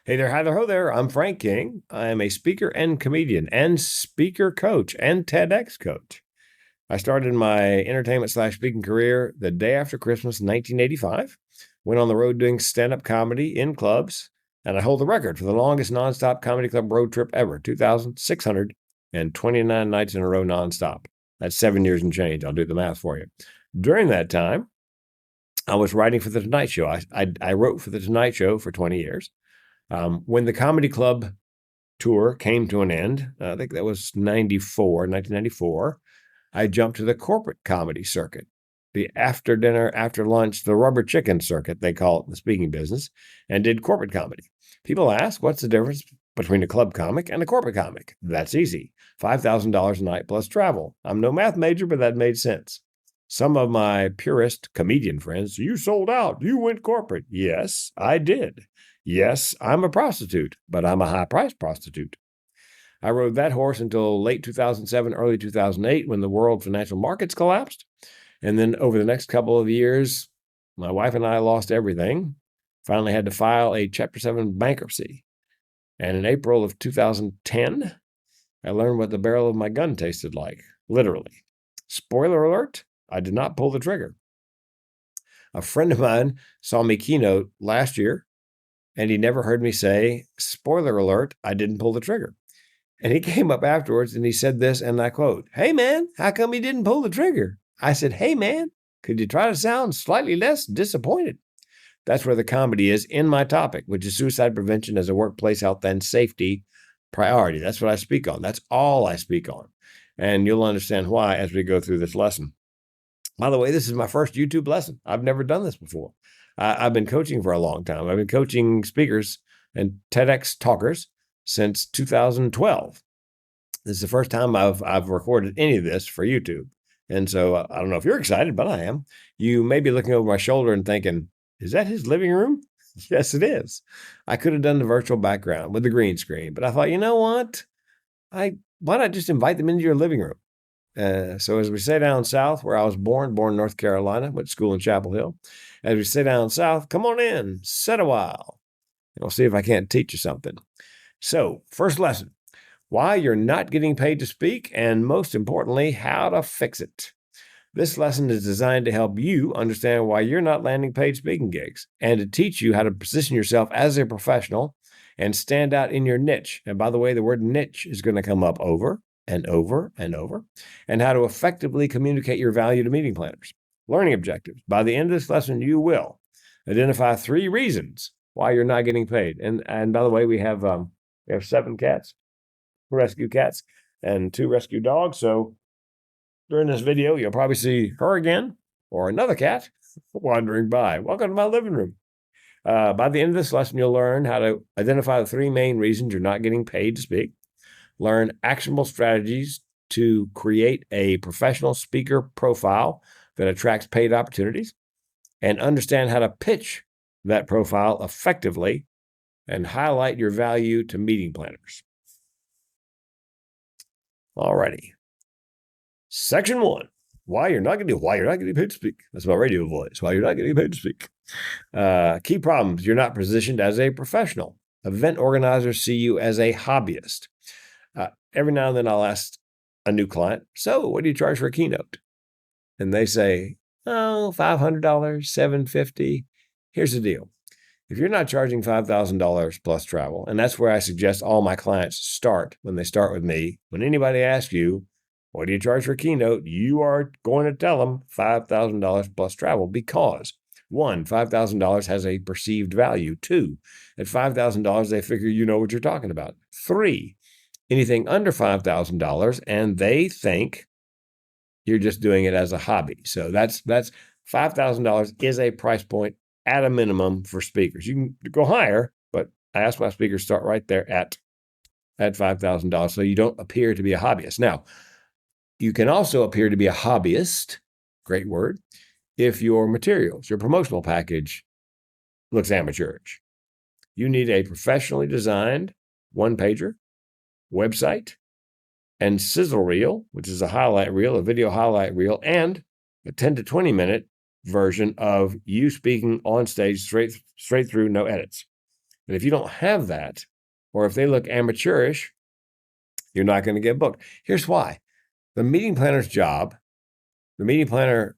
Hey there, hi there, ho there. I'm Frank King. I am a speaker and comedian and speaker coach and TEDx coach. I started my entertainment slash speaking career the day after Christmas, 1985. Went on the road doing stand-up comedy in clubs, and I hold the record for the longest nonstop comedy club road trip ever, 2,629 nights in a row nonstop. That's 7 years and change. I'll do the math for you. During that time, I was writing for The Tonight Show. I wrote for The Tonight Show for 20 years. When the comedy club tour came to an end, I think that was 1994, I jumped to the corporate comedy circuit, the after dinner, after lunch, the rubber chicken circuit, they call it in the speaking business, and did corporate comedy. People ask, what's the difference between a club comic and a corporate comic? That's easy. $5,000 a night plus travel. I'm no math major, but that made sense. Some of my purist comedian friends, you sold out. You went corporate. Yes, I did. Yes, I'm a prostitute, but I'm a high-priced prostitute. I rode that horse until late 2007, early 2008, when the world financial markets collapsed. And then over the next couple of years, my wife and I lost everything. Finally had to file a Chapter 7 bankruptcy. And in April of 2010, I learned what the barrel of my gun tasted like, literally. Spoiler alert, I did not pull the trigger. A friend of mine saw me keynote last year, and he never heard me say, spoiler alert, I didn't pull the trigger. And he came up afterwards and he said this, and I quote, "Hey man, how come you didn't pull the trigger?" I said, "Hey man, could you try to sound slightly less disappointed?" That's where the comedy is in my topic, which is suicide prevention as a workplace health and safety priority. That's what I speak on. That's all I speak on. And you'll understand why as we go through this lesson. By the way, this is my first YouTube lesson. I've never done this before. I've been coaching for a long time. I've been coaching speakers and TEDx talkers since 2012. This is the first time I've recorded any of this for YouTube. And so I don't know if you're excited, but I am. You may be looking over my shoulder and thinking, is that his living room? Yes, it is. I could have done the virtual background with the green screen, but I thought, you know what? Why not just invite them into your living room? So as we say down south, where I was born in North Carolina, went to school in Chapel Hill. As we say down south, come on in, sit a while. And I'll see if I can't teach you something. So first lesson, why you're not getting paid to speak, and most importantly, how to fix it. This lesson is designed to help you understand why you're not landing paid speaking gigs and to teach you how to position yourself as a professional and stand out in your niche. And by the way, the word niche is going to come up over and over and over, and how to effectively communicate your value to meeting planners. Learning objectives. By the end of this lesson, you will identify 3 reasons why you're not getting paid. And by the way, we have 7 cats, rescue cats, and 2 rescue dogs. So during this video, you'll probably see her again or another cat wandering by. Welcome to my living room. By the end of this lesson, you'll learn how to identify the 3 main reasons you're not getting paid to speak. Learn actionable strategies to create a professional speaker profile that attracts paid opportunities, and understand how to pitch that profile effectively and highlight your value to meeting planners. Alrighty. Section 1, why you're not getting paid to speak. That's my radio voice. Why you're not getting paid to speak. Key problems. You're not positioned as a professional. Event organizers see you as a hobbyist. Every now and then I'll ask a new client, so what do you charge for a keynote? And they say, oh, $500, $750. Here's the deal. If you're not charging $5,000 plus travel, and that's where I suggest all my clients start when they start with me, when anybody asks you, what do you charge for a keynote? You are going to tell them $5,000 plus travel because 1, $5,000 has a perceived value. 2, at $5,000, they figure you know what you're talking about. 3, anything under $5,000, and they think you're just doing it as a hobby. So that's $5,000 is a price point at a minimum for speakers. You can go higher, but I ask my speakers start right there at $5,000, so you don't appear to be a hobbyist. Now, you can also appear to be a hobbyist, great word, if your materials, your promotional package looks amateurish. You need a professionally designed one-pager, website, and sizzle reel, which is a highlight reel, a video highlight reel, and a 10 to 20 minute version of you speaking on stage straight through, no edits. And if you don't have that, or if they look amateurish, you're not going to get booked. Here's why. The meeting planner's job, the meeting planner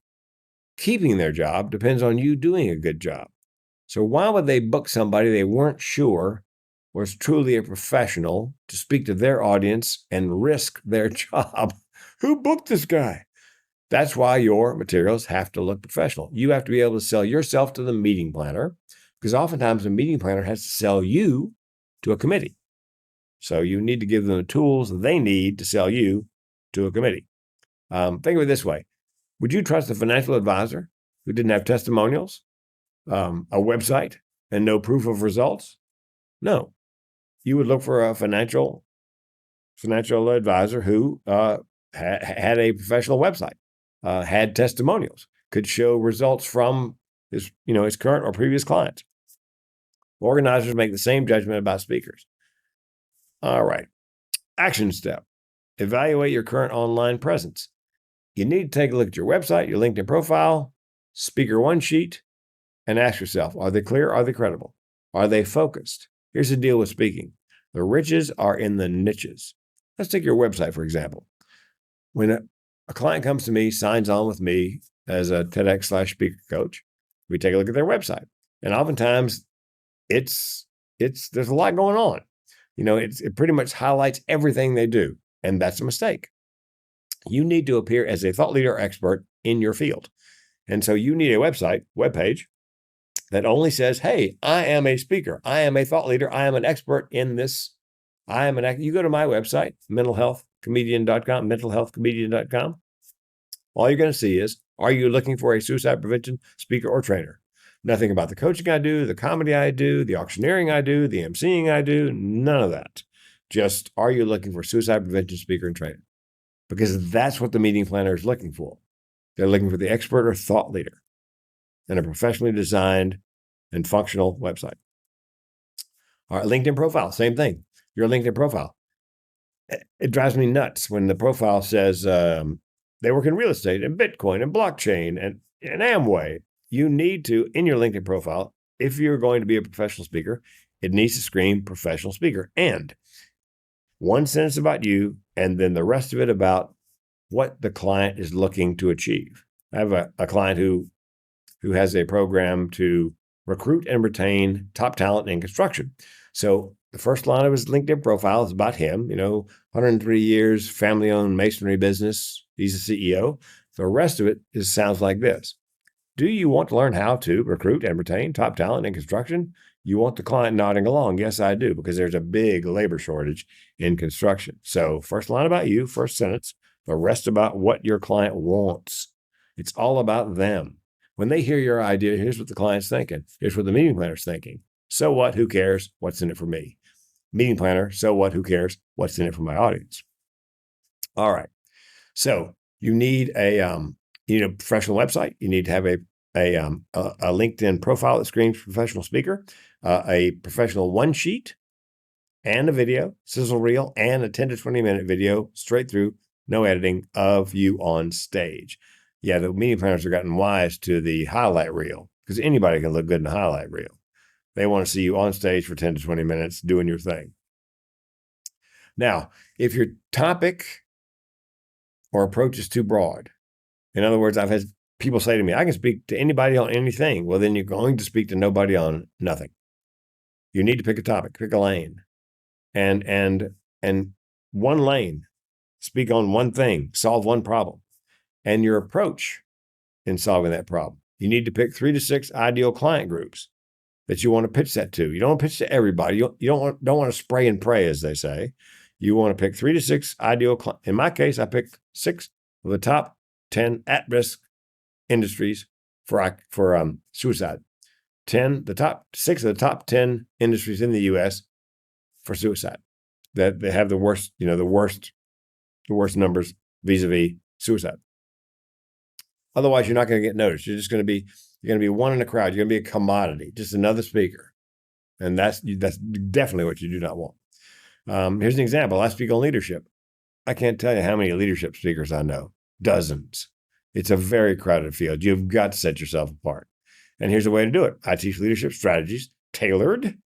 keeping their job, depends on you doing a good job. So why would they book somebody they weren't sure was truly a professional to speak to their audience and risk their job? Who booked this guy? That's why your materials have to look professional. You have to be able to sell yourself to the meeting planner, because oftentimes a meeting planner has to sell you to a committee. So you need to give them the tools they need to sell you to a committee. Think of it this way. Would you trust a financial advisor who didn't have testimonials, a website, and no proof of results? No. You would look for a financial advisor who had a professional website, had testimonials, could show results from his current or previous clients. Organizers make the same judgment about speakers. All right. Action step. Evaluate your current online presence. You need to take a look at your website, your LinkedIn profile, speaker one sheet, and ask yourself, are they clear? Are they credible? Are they focused? Here's the deal with speaking. The riches are in the niches. Let's take your website, for example. When a client comes to me, signs on with me as a TEDx/speaker coach, we take a look at their website. And oftentimes there's a lot going on. It pretty much highlights everything they do. And that's a mistake. You need to appear as a thought leader or expert in your field. And so you need a webpage that only says, hey, I am a speaker. I am a thought leader. I am an expert in this. You go to my website, mentalhealthcomedian.com. All you're going to see is, are you looking for a suicide prevention speaker or trainer? Nothing about the coaching I do, the comedy I do, the auctioneering I do, the emceeing I do, none of that. Just, are you looking for suicide prevention speaker and trainer? Because that's what the meeting planner is looking for. They're looking for the expert or thought leader and a professionally designed and functional website. All right, LinkedIn profile, same thing. Your LinkedIn profile. It drives me nuts when the profile says they work in real estate and Bitcoin and blockchain and Amway. You need to, in your LinkedIn profile, if you're going to be a professional speaker, it needs to scream professional speaker. And one sentence about you, and then the rest of it about what the client is looking to achieve. I have a client who has a program to recruit and retain top talent in construction. So the first line of his LinkedIn profile is about him, 103 years, family-owned masonry business. He's a CEO. The rest of it sounds like this. Do you want to learn how to recruit and retain top talent in construction? You want the client nodding along. Yes, I do, because there's a big labor shortage in construction. So first line about you, first sentence, the rest about what your client wants. It's all about them. When they hear your idea, here's what the client's thinking. Here's what the meeting planner's thinking. So what? Who cares? What's in it for me? Meeting planner, so what? Who cares? What's in it for my audience? All right. So you need a professional website. You need to have a LinkedIn profile that screams professional speaker, a professional one sheet, and a video, sizzle reel, and a 10 to 20 minute video straight through, no editing, of you on stage. Yeah, the meeting planners have gotten wise to the highlight reel, because anybody can look good in a highlight reel. They want to see you on stage for 10 to 20 minutes doing your thing. Now, if your topic or approach is too broad, in other words, I've had people say to me, I can speak to anybody on anything. Well, then you're going to speak to nobody on nothing. You need to pick a topic, pick a lane, and one lane, speak on one thing, solve one problem, and your approach in solving that problem. You need to pick 3 to 6 ideal client groups that you want to pitch that to. You don't want to pitch to everybody. You don't want to spray and pray, as they say. You want to pick 3 to 6 ideal clients. In my case, I picked 6 of the top 10 at-risk industries for suicide. 6 of the top 10 industries in the U.S. for suicide that they have the worst numbers vis-a-vis suicide. Otherwise, you're not going to get noticed. You're going to be one in a crowd. You're going to be a commodity, just another speaker. And that's definitely what you do not want. Here's an example. I speak on leadership. I can't tell you how many leadership speakers I know. Dozens. It's a very crowded field. You've got to set yourself apart. And here's a way to do it. I teach leadership strategies tailored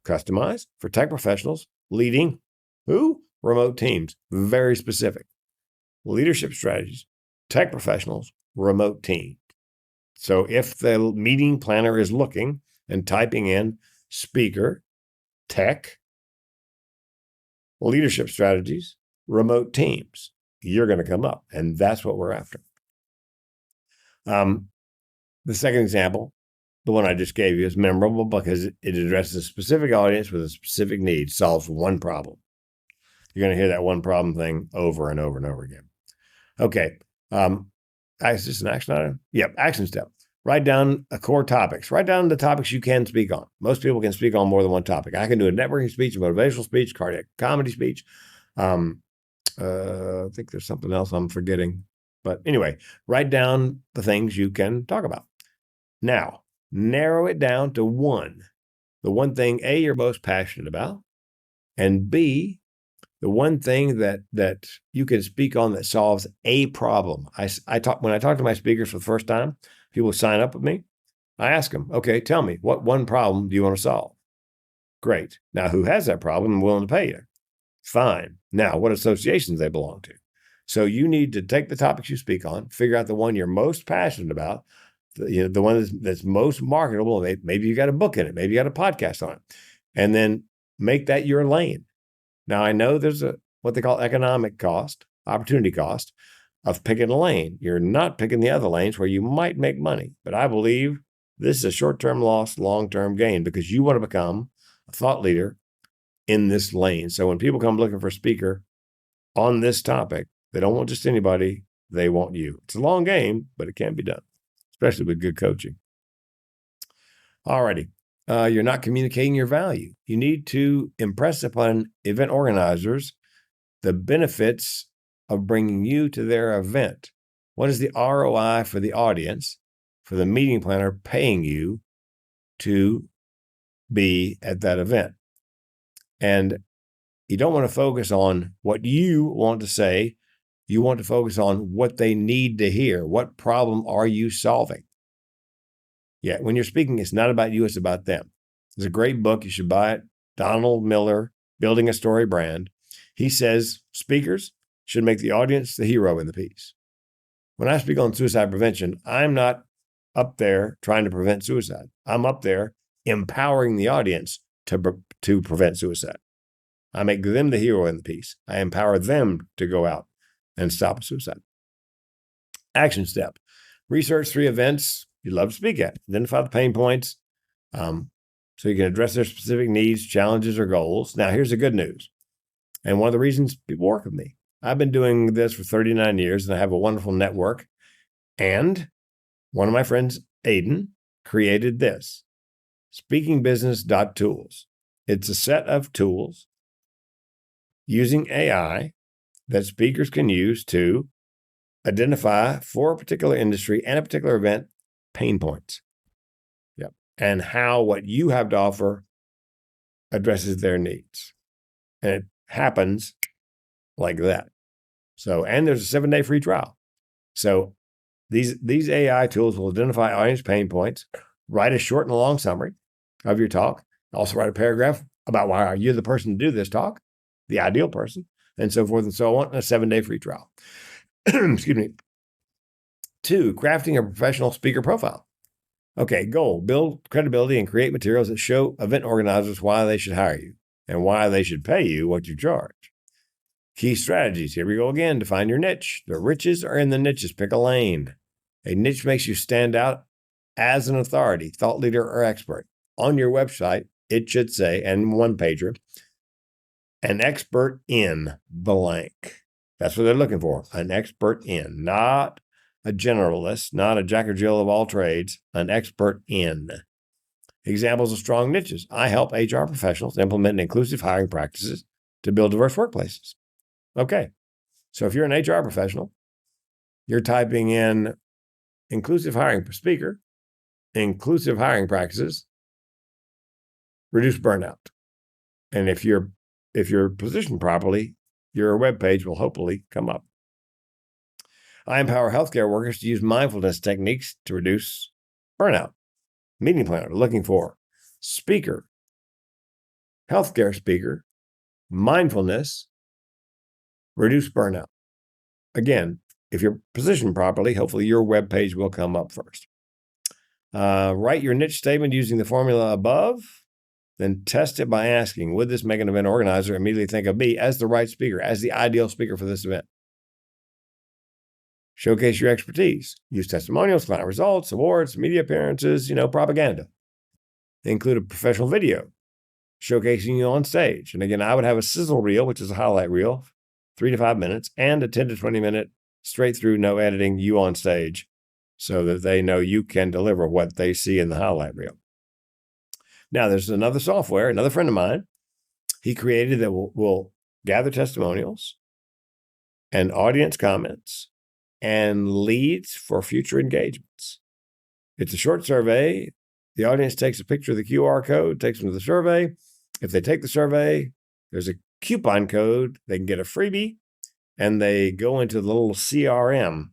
customized for tech professionals leading who? Remote teams. Very specific. Leadership strategies, tech professionals, remote team. So if the meeting planner is looking and typing in speaker, tech, leadership strategies, remote teams, you're going to come up. And that's what we're after. The second example, the one I just gave you, is memorable because it addresses a specific audience with a specific need, solves one problem. You're going to hear that one problem thing over and over and over again. Okay. Is this an action item? Yep. Action step. Write down core topics. Write down the topics you can speak on. Most people can speak on more than one topic. I can do a networking speech, a motivational speech, cardiac comedy speech. I think there's something else I'm forgetting. But anyway, write down the things you can talk about. Now, narrow it down to one. The one thing, A, you're most passionate about, and B, the one thing that you can speak on that solves a problem. When I talk to my speakers for the first time, people sign up with me. I ask them, okay, tell me, what one problem do you want to solve? Great. Now, who has that problem and willing to pay you? Fine. Now, what associations they belong to? So you need to take the topics you speak on, figure out the one you're most passionate about, the one that's most marketable. Maybe you got a book in it. Maybe you got a podcast on it. And then make that your lane. Now, I know there's what they call economic cost, opportunity cost of picking a lane. You're not picking the other lanes where you might make money. But I believe this is a short-term loss, long-term gain, because you want to become a thought leader in this lane. So when people come looking for a speaker on this topic, they don't want just anybody. They want you. It's a long game, but it can be done, especially with good coaching. Alrighty. You're not communicating your value. You need to impress upon event organizers the benefits of bringing you to their event. What is the ROI for the audience, for the meeting planner paying you to be at that event? And you don't want to focus on what you want to say. You want to focus on what they need to hear. What problem are you solving? Yeah, when you're speaking, it's not about you, it's about them. It's a great book. You should buy it. Donald Miller, Building a Story Brand. He says speakers should make the audience the hero in the piece. When I speak on suicide prevention, I'm not up there trying to prevent suicide. I'm up there empowering the audience to prevent suicide. I make them the hero in the piece. I empower them to go out and stop suicide. Action step. Research 3 events you'd love to speak at. Identify the pain points so you can address their specific needs, challenges, or goals. Now, here's the good news. And one of the reasons people work with me. I've been doing this for 39 years, and I have a wonderful network. And one of my friends, Aiden, created this, speakingbusiness.tools. It's a set of tools using AI that speakers can use to identify for a particular industry and a particular event pain points. Yep. And how what you have to offer addresses their needs. And it happens like that. So, and there's a 7-day free trial. So these AI tools will identify audience pain points, write a short and a long summary of your talk, also write a paragraph about why are you the person to do this talk, the ideal person, and so forth and so on, and a 7-day free trial. Excuse me. 2, crafting a professional speaker profile. Okay, goal, build credibility and create materials that show event organizers why they should hire you and why they should pay you what you charge. Key strategies. Here we go again. Define your niche. The riches are in the niches. Pick a lane. A niche makes you stand out as an authority, thought leader, or expert. On your website, it should say, and one pager, an expert in blank. That's what they're looking for. An expert in, not a generalist, not a jack or Jill of all trades, an expert in. Examples of strong niches. I help HR professionals implement inclusive hiring practices to build diverse workplaces. Okay, so if you're an HR professional, you're typing in inclusive hiring speaker, inclusive hiring practices, reduce burnout. And if you're positioned properly, your web page will hopefully come up. I empower healthcare workers to use mindfulness techniques to reduce burnout. Meeting planner looking for speaker, healthcare speaker, mindfulness, reduce burnout. Again, if you're positioned properly, hopefully your web page will come up first. Write your niche statement using the formula above, then test it by asking, would this make an event organizer immediately think of me as the right speaker, as the ideal speaker for this event? Showcase your expertise. Use testimonials, client results, awards, media appearances, propaganda. Include a professional video showcasing you on stage. And again, I would have a sizzle reel, which is a highlight reel, 3 to 5 minutes, and a 10 to 20 minute straight through, no editing, you on stage, so that they know you can deliver what they see in the highlight reel. Now, there's another software, another friend of mine, he created that will gather testimonials and audience comments and leads for future engagements. It's a short survey. The audience takes a picture of the QR code, takes them to the survey. If they take the survey, there's a coupon code. They can get a freebie, and they go into the little CRM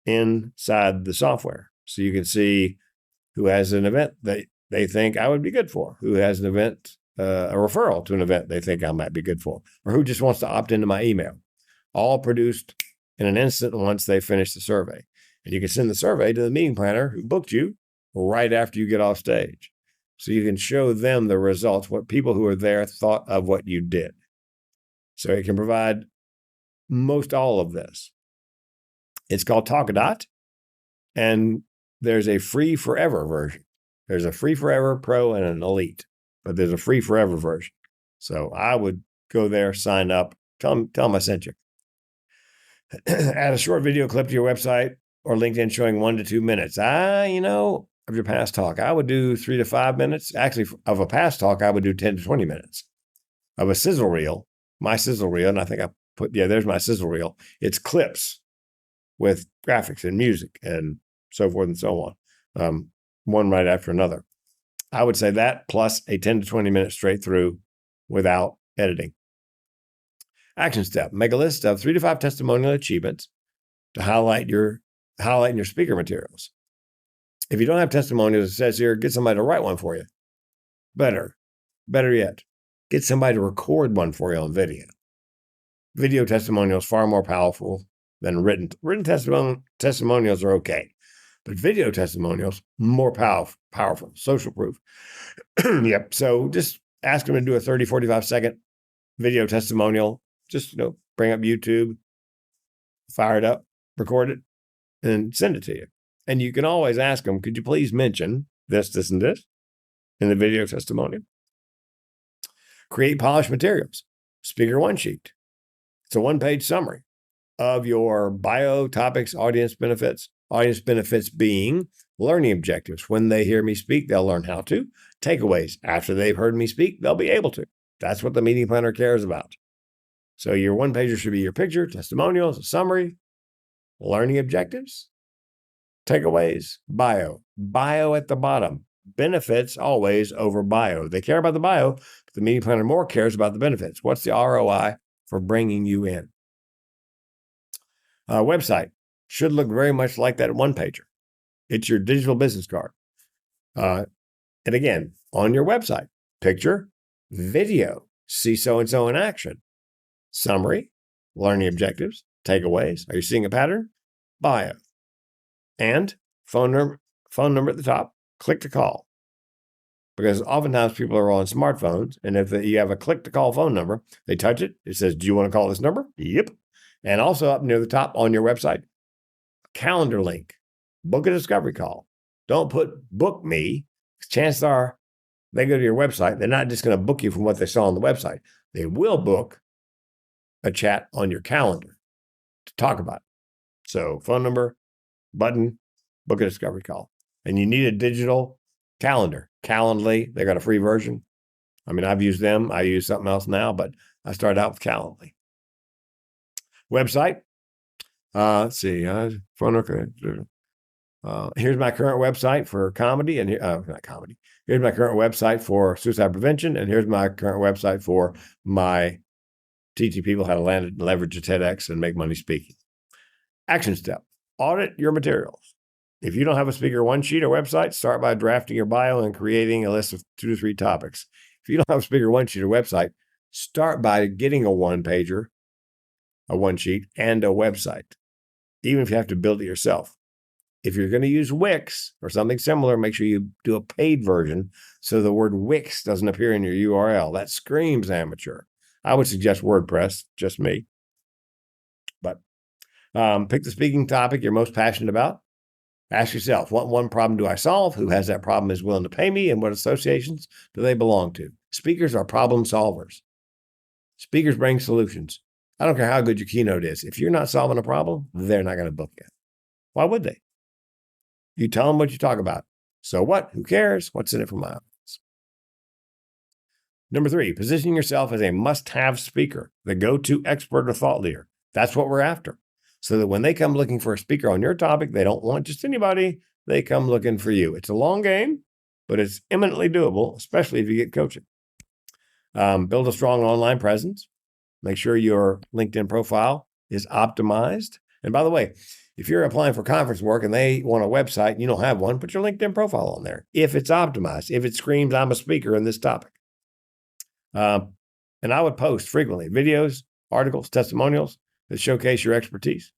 inside the software. So you can see who has an event that they think I would be good for, who has an event, a referral to an event they think I might be good for, or who just wants to opt into my email. All produced in an instant once they finish the survey. And you can send the survey to the meeting planner who booked you right after you get off stage. So you can show them the results, what people who are there thought of what you did. So it can provide most all of this. It's called Talkadot, and there's a free forever version. There's a free forever pro and an elite, but there's a free forever version. So I would go there, sign up, tell them I sent you. Add a short video clip to your website or LinkedIn showing 1 to 2 minutes. Of your past talk, I would do 3 to 5 minutes. Actually, of a past talk, I would do 10 to 20 minutes. Of a sizzle reel, my sizzle reel, and I think there's my sizzle reel. It's clips with graphics and music and so forth and so on, one right after another. I would say that plus a 10 to 20 minutes straight through without editing. Action step, make a list of 3 to 5 testimonial achievements to highlight in your speaker materials. If you don't have testimonials, it says here, get somebody to write one for you. Better yet, get somebody to record one for you on video. Video testimonials far more powerful than written. Written testimonials are okay, but video testimonials more powerful, social proof. Yep. So just ask them to do a 30, 45 second video testimonial. Just, bring up YouTube, fire it up, record it, and send it to you. And you can always ask them, could you please mention this, and this in the video testimonial? Create polished materials. Speaker one sheet. It's a 1-page summary of your bio, topics, audience benefits. Audience benefits being learning objectives. When they hear me speak, they'll learn how to. Takeaways. After they've heard me speak, they'll be able to. That's what the meeting planner cares about. So your 1-pager should be your picture, testimonials, a summary, learning objectives, takeaways, bio. Bio at the bottom. Benefits always over bio. They care about the bio, but the meeting planner more cares about the benefits. What's the ROI for bringing you in? Website should look very much like that 1-pager. It's your digital business card. And again, on your website, picture, video, see so-and-so in action, summary, learning objectives, takeaways. Are you seeing a pattern? Bio. And phone number at the top, click to call. Because oftentimes people are on smartphones, and if you have a click to call phone number, they touch it. It says, do you want to call this number? Yep. And also up near the top on your website, calendar link, book a discovery call. Don't put book me. Chances are they go to your website. They're not just going to book you from what they saw on the website. They will book a chat on your calendar to talk about it. So phone number, button, book a discovery call. And you need a digital calendar. Calendly, they got a free version. I mean, I've used them. I use something else now, but I started out with Calendly. Website. Let's see. Here's my current website for comedy, and not comedy. Here's my current website for suicide prevention, and here's my current website for my teaching people how to land and leverage a TEDx and make money speaking. Action step. Audit your materials. If you don't have a speaker one sheet or website, start by drafting your bio and creating a list of 2 to 3 topics. If you don't have a speaker one sheet or website, start by getting a one-pager, a one sheet, and a website, even if you have to build it yourself. If you're going to use Wix or something similar, make sure you do a paid version so the word Wix doesn't appear in your URL. That screams amateur. I would suggest WordPress, just me. But pick the speaking topic you're most passionate about. Ask yourself, what one problem do I solve? Who has that problem is willing to pay me? And what associations do they belong to? Speakers are problem solvers. Speakers bring solutions. I don't care how good your keynote is. If you're not solving a problem, they're not going to book you. Why would they? You tell them what you talk about. So what? Who cares? What's in it for my audience? Number 3, position yourself as a must-have speaker, the go-to expert or thought leader. That's what we're after. So that when they come looking for a speaker on your topic, they don't want just anybody. They come looking for you. It's a long game, but it's eminently doable, especially if you get coaching. Build a strong online presence. Make sure your LinkedIn profile is optimized. And by the way, if you're applying for conference work and they want a website and you don't have one, put your LinkedIn profile on there. If it's optimized, if it screams, I'm a speaker in this topic. And I would post frequently videos, articles, testimonials that showcase your expertise.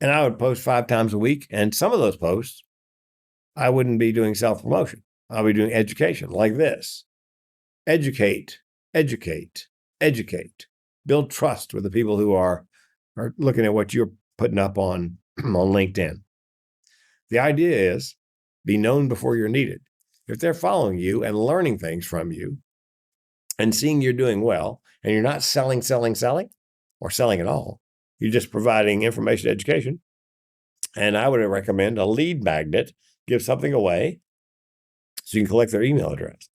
And I would post 5 times a week. And some of those posts, I wouldn't be doing self-promotion. I'll be doing education like this. Educate, educate, educate. Build trust with the people who are looking at what you're putting up on LinkedIn. The idea is be known before you're needed. If they're following you and learning things from you and seeing you're doing well, and you're not selling, or selling at all, you're just providing information, education. And I would recommend a lead magnet, give something away so you can collect their email address.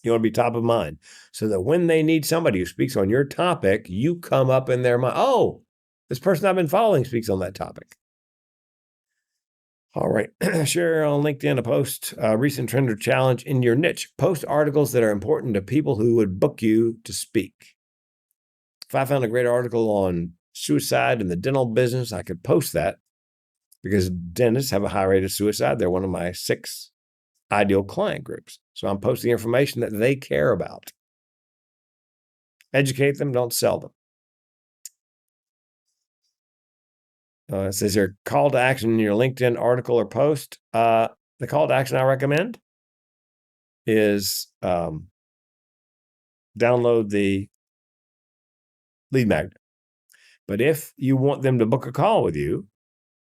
You want to be top of mind so that when they need somebody who speaks on your topic, you come up in their mind. Oh, this person I've been following speaks on that topic. All right. Share on LinkedIn a post, recent trend or challenge in your niche. Post articles that are important to people who would book you to speak. If I found a great article on suicide in the dental business, I could post that because dentists have a high rate of suicide. They're one of my 6 ideal client groups. So I'm posting information that they care about. Educate them, don't sell them. It says here, call to action in your LinkedIn article or post. The call to action I recommend is download the lead magnet. But if you want them to book a call with you,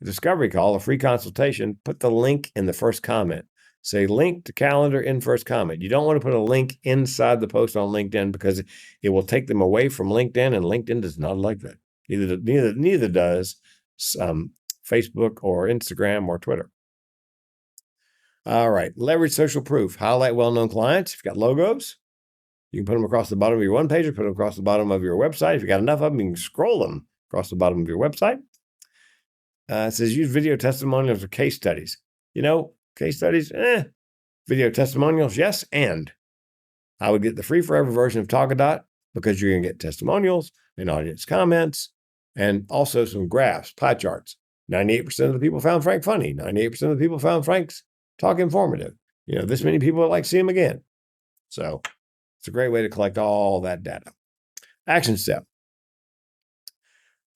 a discovery call, a free consultation, put the link in the first comment. Say link to calendar in first comment. You don't want to put a link inside the post on LinkedIn because it will take them away from LinkedIn, and LinkedIn does not like that. Neither does Facebook or Instagram or Twitter. All right. Leverage social proof. Highlight well-known clients. If you've got logos, you can put them across the bottom of your one pager, put them across the bottom of your website. If you got enough of them, you can scroll them across the bottom of your website. It says use video testimonials or case studies. Case studies, video testimonials, yes, and I would get the free forever version of Talkadot because you're going to get testimonials and audience comments and also some graphs, pie charts. 98% of the people found Frank funny. 98% of the people found Frank's talk informative. This many people would like to see him again. So it's a great way to collect all that data. Action step.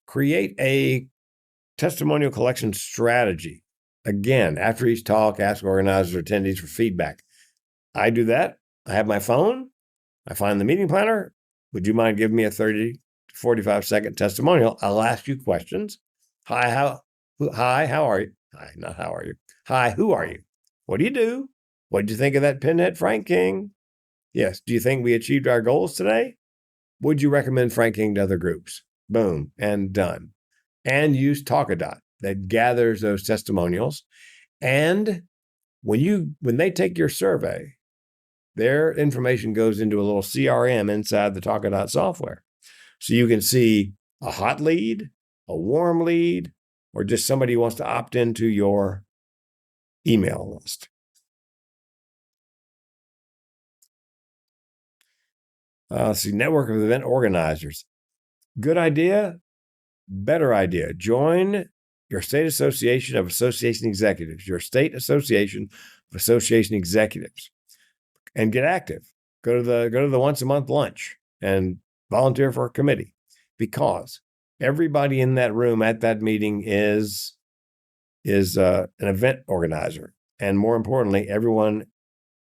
Create a testimonial collection strategy. Again, after each talk, ask organizers or attendees for feedback. I do that. I have my phone. I find the meeting planner. Would you mind giving me a 30 to 45-second testimonial? I'll ask you questions. Hi, how are you? Hi, not how are you. Hi, who are you? What do you do? What did you think of that pinhead Frank King? Yes. Do you think we achieved our goals today? Would you recommend Frank King to other groups? Boom, and done. And use Talkadot that gathers those testimonials. And when they take your survey, their information goes into a little CRM inside the Talkadot software. So you can see a hot lead, a warm lead, or just somebody who wants to opt into your email list. See, network of event organizers. Good idea, better idea. Join your state association of association executives, your state association of association executives. and get active. Go to the once a month lunch and volunteer for a committee, because everybody in that room at that meeting is an event organizer. And more importantly, everyone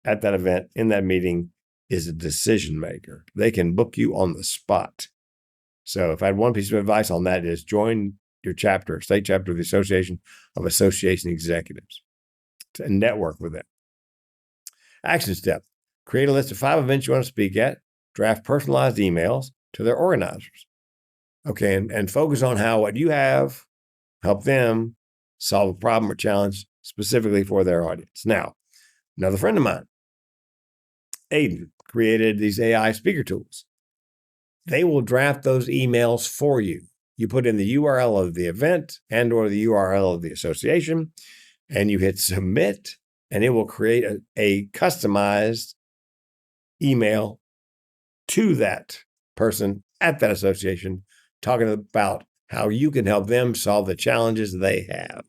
at that event in that meeting is a decision maker. They can book you on the spot. So if I had one piece of advice on that, is join your chapter, state chapter of the Association of Association Executives, to network with them. Action step: create a list of 5 events you want to speak at, draft personalized emails to their organizers. Okay, and focus on how what you have help them solve a problem or challenge specifically for their audience. Now, another friend of mine, Aiden, created these AI speaker tools. They will draft those emails for you. You put in the URL of the event and or the URL of the association, and you hit submit, and it will create a customized email to that person at that association, talking about how you can help them solve the challenges they have.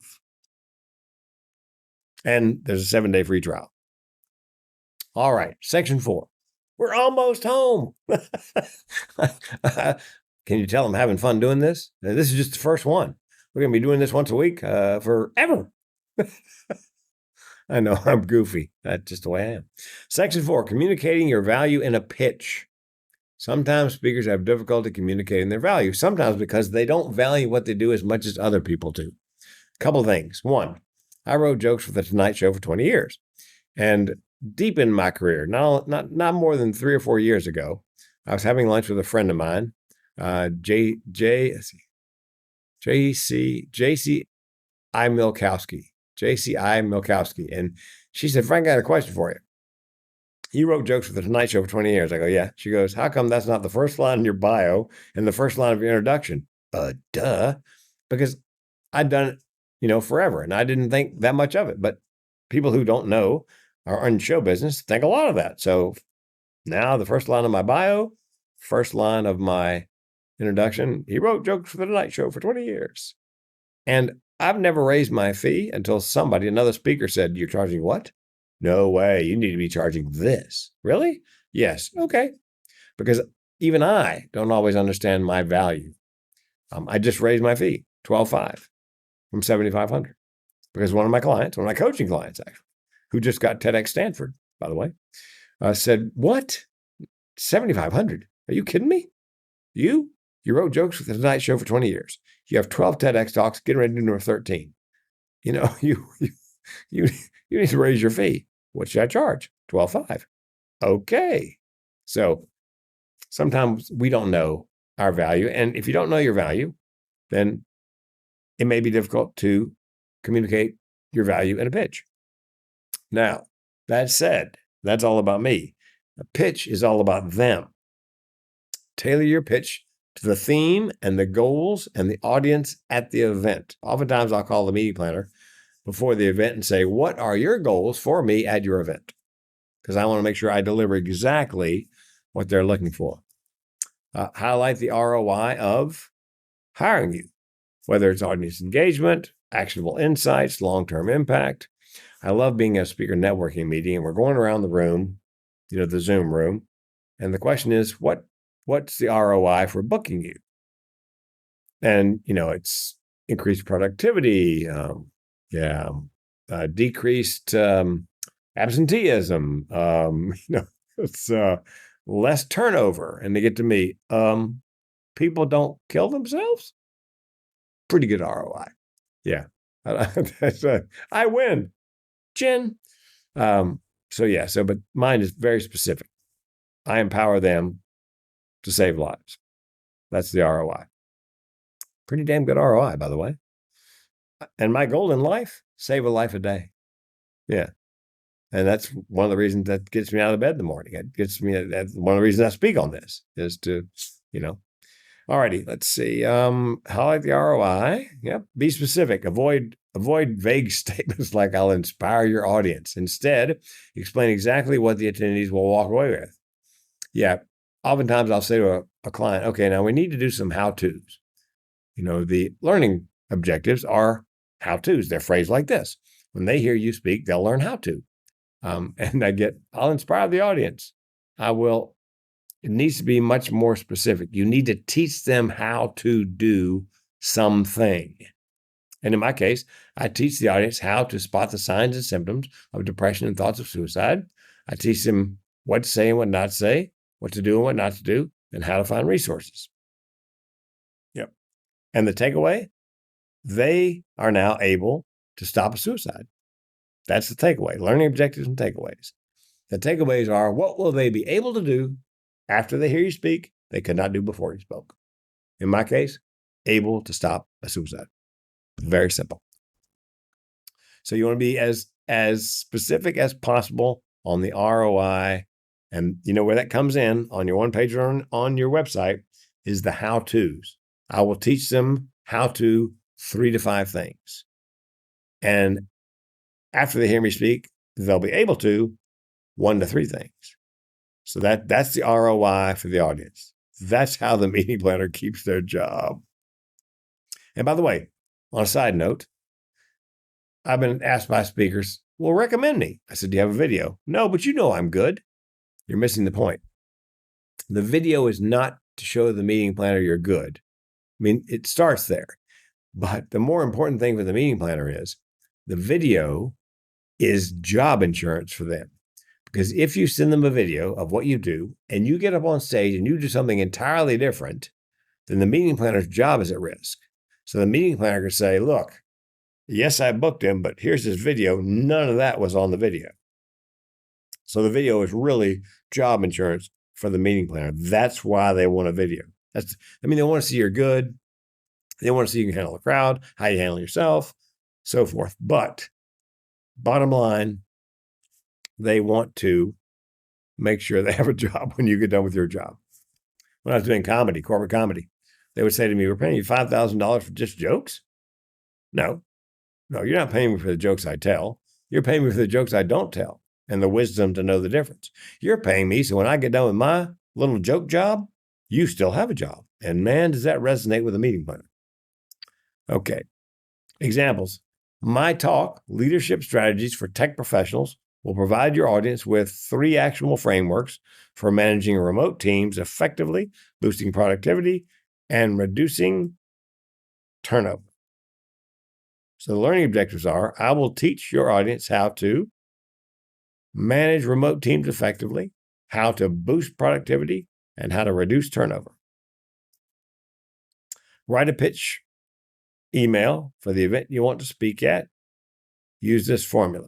And there's a 7-day free trial. All right, section 4. We're almost home. Can you tell I'm having fun doing this? This is just the first one. We're going to be doing this once a week forever. I know I'm goofy. That's just the way I am. Section 4, communicating your value in a pitch. Sometimes speakers have difficulty communicating their value, sometimes because they don't value what they do as much as other people do. A couple of things. One, I wrote jokes for The Tonight Show for 20 years. And deep in my career, not more than 3 or 4 years ago, I was having lunch with a friend of mine, JCI Milkowski. And she said, Frank, I got a question for you. You wrote jokes for The Tonight Show for 20 years. I go, yeah. She goes, how come that's not the first line in your bio and the first line of your introduction? Duh. Because I'd done it, forever. And I didn't think that much of it. But people who don't know or are in show business think a lot of that. So now the first line of my bio, first line of my introduction, he wrote jokes for The Tonight Show for 20 years. And I've never raised my fee until another speaker said, you're charging what? No way. You need to be charging this. Really? Yes. Okay. Because even I don't always understand my value. I just raised my fee, $12,500 from $7,500, because one of my coaching clients, actually, who just got TEDx Stanford, by the way, said, what? $7,500? Are you kidding me? You wrote jokes for The Tonight Show for 20 years. You have 12 TEDx talks, get ready to do number 13. You need to raise your fee. What should I charge? $12,500. Okay. So sometimes we don't know our value. And if you don't know your value, then it may be difficult to communicate your value in a pitch. Now, that said, that's all about me. A pitch is all about them. Tailor your pitch to the theme and the goals and the audience at the event. Oftentimes I'll call the meeting planner before the event and say, what are your goals for me at your event? Because I want to make sure I deliver exactly what they're looking for. Highlight the ROI of hiring you, whether it's audience engagement, actionable insights, long-term impact. I love being at a speaker networking meeting, and we're going around the room, the Zoom room. And the question is, what's the ROI for booking you? And, it's increased productivity, decreased absenteeism, it's less turnover. And they get to me, people don't kill themselves? Pretty good ROI. Yeah. I win. Jen. But mine is very specific. I empower them to save lives. That's the ROI. Pretty damn good ROI, by the way. And my goal in life, save a life a day. Yeah. And that's one of the reasons that gets me out of bed in the morning. It gets me, that's one of the reasons I speak on this is to, All righty, let's see. Highlight the ROI. Yep. Be specific. Avoid vague statements like I'll inspire your audience. Instead, explain exactly what the attendees will walk away with. Yeah. Oftentimes I'll say to a client, okay, now we need to do some how-tos. The learning objectives are how-tos. They're phrased like this. When they hear you speak, they'll learn how to. And I'll inspire the audience. It needs to be much more specific. You need to teach them how to do something. And in my case, I teach the audience how to spot the signs and symptoms of depression and thoughts of suicide. I teach them what to say and what not to say, what to do and what not to do, and how to find resources. Yep. And the takeaway, they are now able to stop a suicide. That's the takeaway, learning objectives and takeaways. The takeaways are, what will they be able to do after they hear you speak they could not do before you spoke? In my case, able to stop a suicide. Very simple. So you want to be as specific as possible on the ROI. And you know where that comes in on your one page on your website is the how-tos. I will teach them how to 3 to 5 things. And after they hear me speak, they'll be able to 1 to 3 things. So that's the ROI for the audience. That's how the meeting planner keeps their job. And by the way, on a side note, I've been asked by speakers, well, recommend me. I said, do you have a video? No, but you know I'm good. You're missing the point. The video is not to show the meeting planner you're good. I mean, it starts there. But the more important thing for the meeting planner is the video is job insurance for them. Because if you send them a video of what you do and you get up on stage and you do something entirely different, then the meeting planner's job is at risk. So the meeting planner can say, look, yes, I booked him, but here's his video. None of that was on the video. So the video is really job insurance for the meeting planner. That's why they want a video. They want to see you're good. They want to see you can handle the crowd, how you handle yourself, so forth. But bottom line, they want to make sure they have a job when you get done with your job. When I was doing comedy, corporate comedy, they would say to me, we're paying you $5,000 for just jokes? No, you're not paying me for the jokes I tell. You're paying me for the jokes I don't tell and the wisdom to know the difference. You're paying me so when I get done with my little joke job, you still have a job. And man, does that resonate with a meeting planner. Okay, examples. My talk, Leadership Strategies for Tech Professionals, will provide your audience with 3 actionable frameworks for managing remote teams effectively, boosting productivity, and reducing turnover. So the learning objectives are, I will teach your audience how to manage remote teams effectively, how to boost productivity, and how to reduce turnover. Write a pitch email for the event you want to speak at. Use this formula.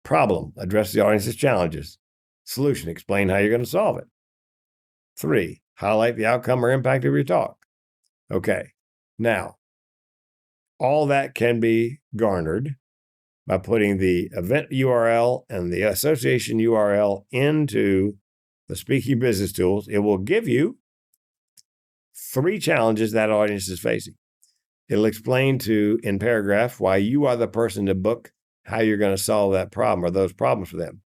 Problem, address the audience's challenges. Solution, explain how you're going to solve it. 3, highlight the outcome or impact of your talk. Okay, now, all that can be garnered by putting the event URL and the association URL into the Speaking Business Tools. It will give you 3 challenges that audience is facing. It'll explain in paragraph why you are the person to book, how you're going to solve that problem or those problems for them.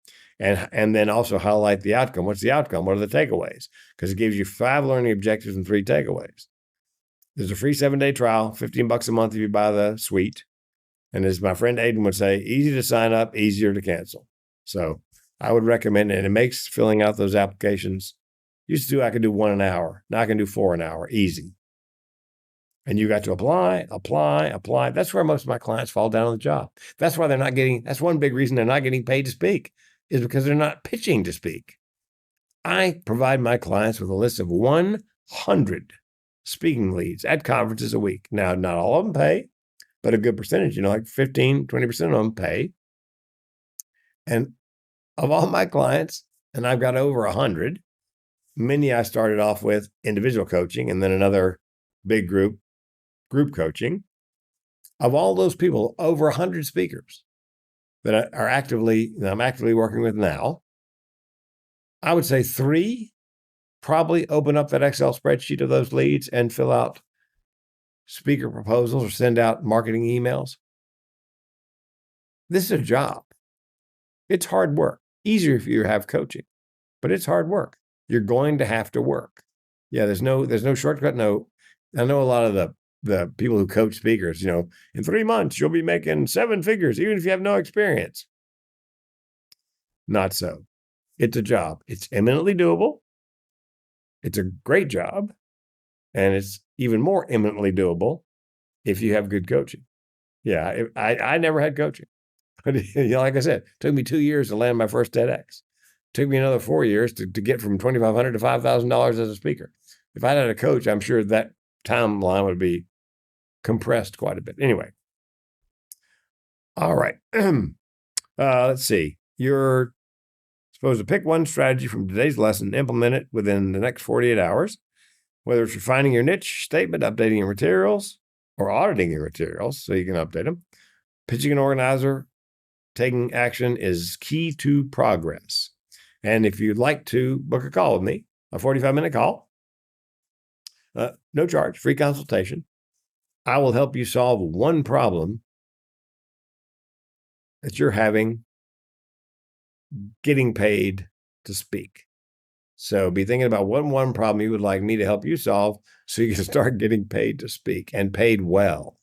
And then also highlight the outcome. What's the outcome? What are the takeaways? Because it gives you 5 learning objectives and 3 takeaways. There's a free 7-day trial, $15 a month if you buy the suite. And as my friend Aiden would say, easy to sign up, easier to cancel. So I would recommend it. And it makes filling out those applications. I could do 1 an hour. Now I can do 4 an hour, easy. And you got to apply. That's where most of my clients fall down on the job. That's why that's one big reason they're not getting paid to speak, is because they're not pitching to speak. I provide my clients with a list of 100 speaking leads at conferences a week. Now, not all of them pay, but a good percentage, like 15, 20% of them pay. And of all my clients, and I've got over 100, many I started off with individual coaching and then another big group coaching. Of all those people, over 100 speakers that I'm actively working with now, I would say 3 probably open up that Excel spreadsheet of those leads and fill out speaker proposals or send out marketing emails. This is a job. It's hard work. Easier if you have coaching, but it's hard work. You're going to have to work. Yeah, there's no shortcut. No, I know a lot of the people who coach speakers, in 3 months, you'll be making 7 figures, even if you have no experience. Not so. It's a job. It's eminently doable. It's a great job. And it's even more eminently doable if you have good coaching. Yeah, I never had coaching. But like I said, it took me 2 years to land my first TEDx. It took me another 4 years to get from $2,500 to $5,000 as a speaker. If I had a coach, I'm sure that timeline would be compressed quite a bit. Anyway, all right. Let's see. You're supposed to pick one strategy from today's lesson and implement it within the next 48 hours, whether it's refining your niche statement, updating your materials, or auditing your materials so you can update them. Pitching an organizer, taking action is key to progress. And if you'd like to book a call with me, a 45-minute call, no charge, free consultation, I will help you solve one problem that you're having getting paid to speak. So be thinking about one problem you would like me to help you solve so you can start getting paid to speak and paid well.